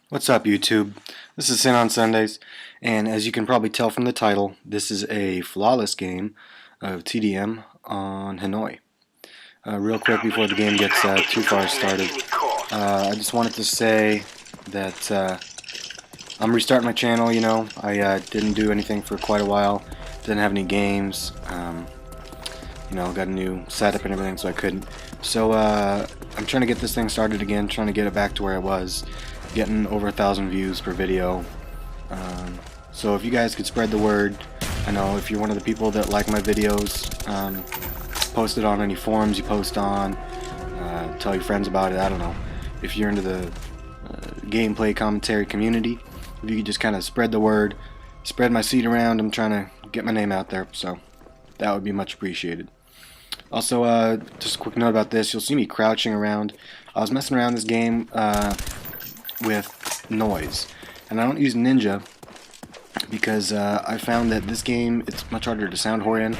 What's up, YouTube? This is Sin on Sundays, and as you can probably tell from the title, this is a flawless game of TDM on Hanoi. Real quick before the game gets too far started, I just wanted to say that I'm restarting my channel. I didn't do anything for quite a while, didn't have any games, got a new setup and everything, so I couldn't. So I'm trying to get this thing started again, trying to get it back to where I was. Getting over 1,000 views per video. So if you guys could spread the word, I know if you're one of the people that like my videos, post it on any forums you post on, tell your friends about it. I don't know. If you're into the gameplay commentary community, if you could just kind of spread the word, spread my seed around. I'm trying to get my name out there, so that would be much appreciated. Also, just a quick note about this, you'll see me crouching around. I was messing around this game with noise, and I don't use Ninja because I found that this game, it's much harder to sound whore in,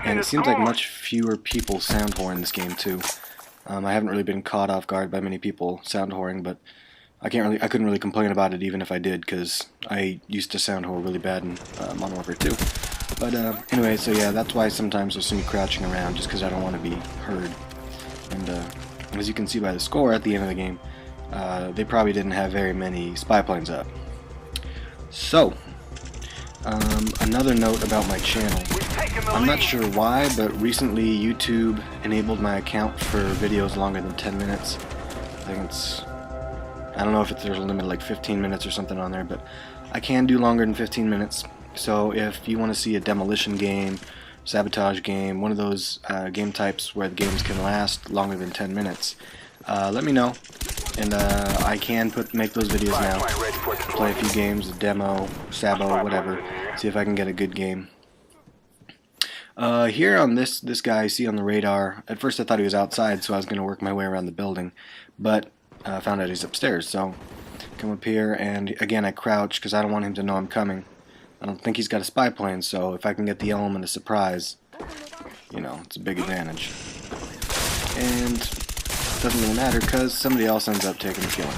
and it seems like much fewer people sound whore in this game too. I haven't really been caught off guard by many people sound whoring, but I couldn't really complain about it even if I did, because I used to sound whore really bad in Modern Warfare 2. But anyway, so yeah, that's why sometimes you'll see me crouching around, just because I don't want to be heard. And as you can see by the score at the end of the game, they probably didn't have very many spy planes up. So, another note about my channel. I'm not sure why, but recently YouTube enabled my account for videos longer than 10 minutes. I think I don't know if there's a limit like 15 minutes or something on there, but I can do longer than 15 minutes. So if you want to see a demolition game, sabotage game, one of those game types where the games can last longer than 10 minutes, let me know. And I can make those videos now, play a few games, a demo, sabo, whatever, see if I can get a good game. Here on this guy I see on the radar, at first I thought he was outside, so I was going to work my way around the building, but I found out he's upstairs, so come up here, and again I crouch because I don't want him to know I'm coming. I don't think he's got a spy plane, so if I can get the element of surprise, it's a big advantage. And doesn't really matter because somebody else ends up taking the kill.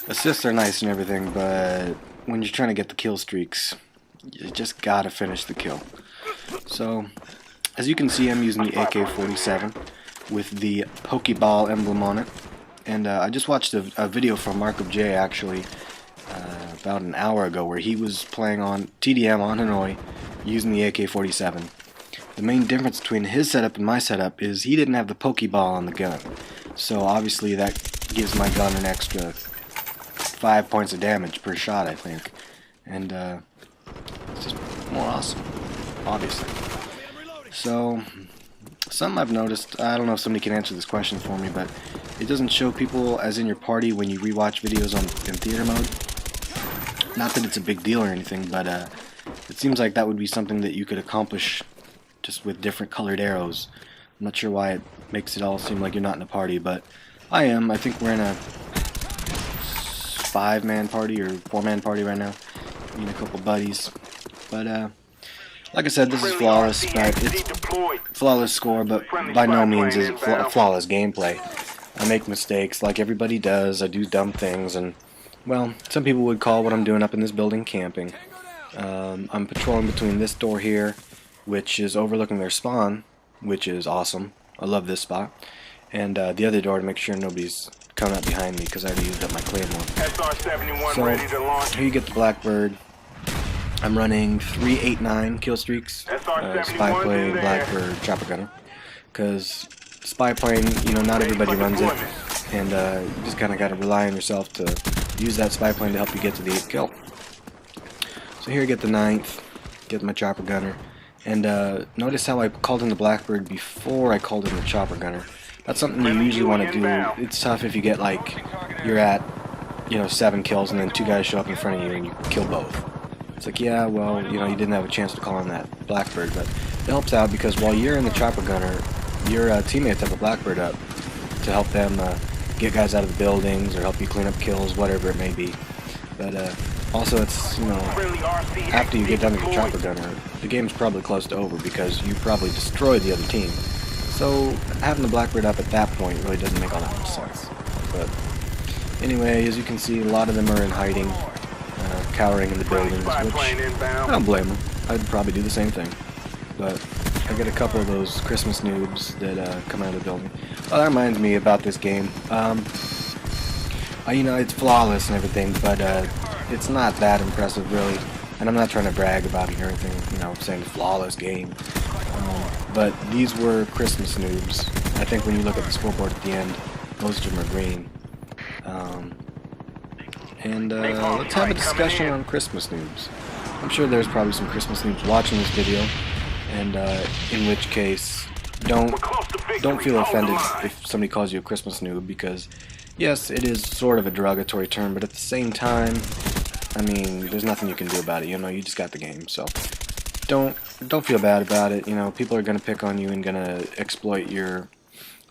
Assists are nice and everything, but when you're trying to get the kill streaks, you just gotta finish the kill. So, as you can see, I'm using the AK-47 with the Pokeball emblem on it. And I just watched a video from Mark of J actually about an hour ago where he was playing on TDM on Hanoi using the AK-47. The main difference between his setup and my setup is he didn't have the Pokeball on the gun. So obviously that gives my gun an extra 5 points of damage per shot, I think. And it's just more awesome, obviously. So, something I've noticed, I don't know if somebody can answer this question for me, but it doesn't show people as in your party when you rewatch videos in theater mode. Not that it's a big deal or anything, but it seems like that would be something that you could accomplish just with different colored arrows. I'm not sure why it makes it all seem like you're not in a party, but I am. I think we're in a 5-man party or 4-man party right now. Me and a couple buddies. But like I said, this is flawless, but it's flawless score, but by no means is it flawless gameplay. I make mistakes like everybody does. I do dumb things, and well, some people would call what I'm doing up in this building camping. I'm patrolling between this door here, which is overlooking their spawn, which is awesome. I love this spot. And the other door to make sure nobody's coming up behind me because I already used up my claymore. So here you get the Blackbird. I'm running 389 kill streaks, spy plane, Blackbird, chopper gunner. Because spy plane, not everybody runs it, and you just kind of got to rely on yourself to use that spy plane to help you get to the 8th kill. So here I get the 9th, get my chopper gunner. And notice how I called in the Blackbird before I called in the chopper gunner. That's something you usually want to do. It's tough if you get you're at 7 kills and then 2 guys show up in front of you and you kill both. It's like, yeah, well, you didn't have a chance to call in that Blackbird, but it helps out because while you're in the chopper gunner, your teammates have a Blackbird up to help them get guys out of the buildings or help you clean up kills, whatever it may be. But also, it's, after you get done with the chopper gunner, the game's probably close to over because you probably destroyed the other team. So having the Blackbird up at that point really doesn't make all that much sense. But Anyway, as you can see, a lot of them are in hiding, cowering in the buildings, which I don't blame them. I'd probably do the same thing. But I get a couple of those Christmas noobs that come out of the building. Well, that reminds me about this game. You know, it's flawless and everything, but it's not that impressive, really. And I'm not trying to brag about it or anything, you know, saying flawless game. But these were Christmas noobs. I think when you look at the scoreboard at the end, most of them are green. Let's have a discussion on Christmas noobs. I'm sure there's probably some Christmas noobs watching this video, and in which case, don't feel offended if somebody calls you a Christmas noob, because yes, it is sort of a derogatory term, but at the same time, I mean, there's nothing you can do about it. You know, you just got the game, so don't feel bad about it. You know, people are gonna pick on you and gonna exploit your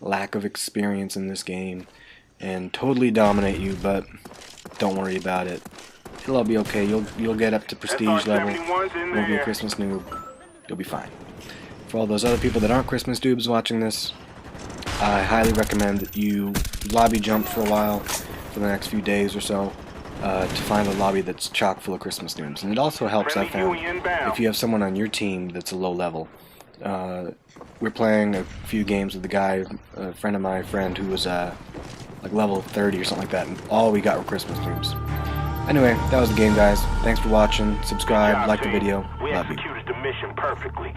lack of experience in this game and totally dominate you, but don't worry about it. It'll all be okay. You'll get up to prestige level. You'll be a Christmas noob. You'll be fine. For all those other people that aren't Christmas noobs watching this, I highly recommend that you lobby jump for a while, for the next few days or so, to find a lobby that's chock full of Christmas noobs. And it also helps, I found, if you have someone on your team that's a low level. We're playing a few games with a guy, a friend of my friend, who was like level 30 or something like that, and all we got were Christmas noobs. Anyway, that was the game, guys. Thanks for watching. Subscribe, like the video. Love you. We executed the mission perfectly.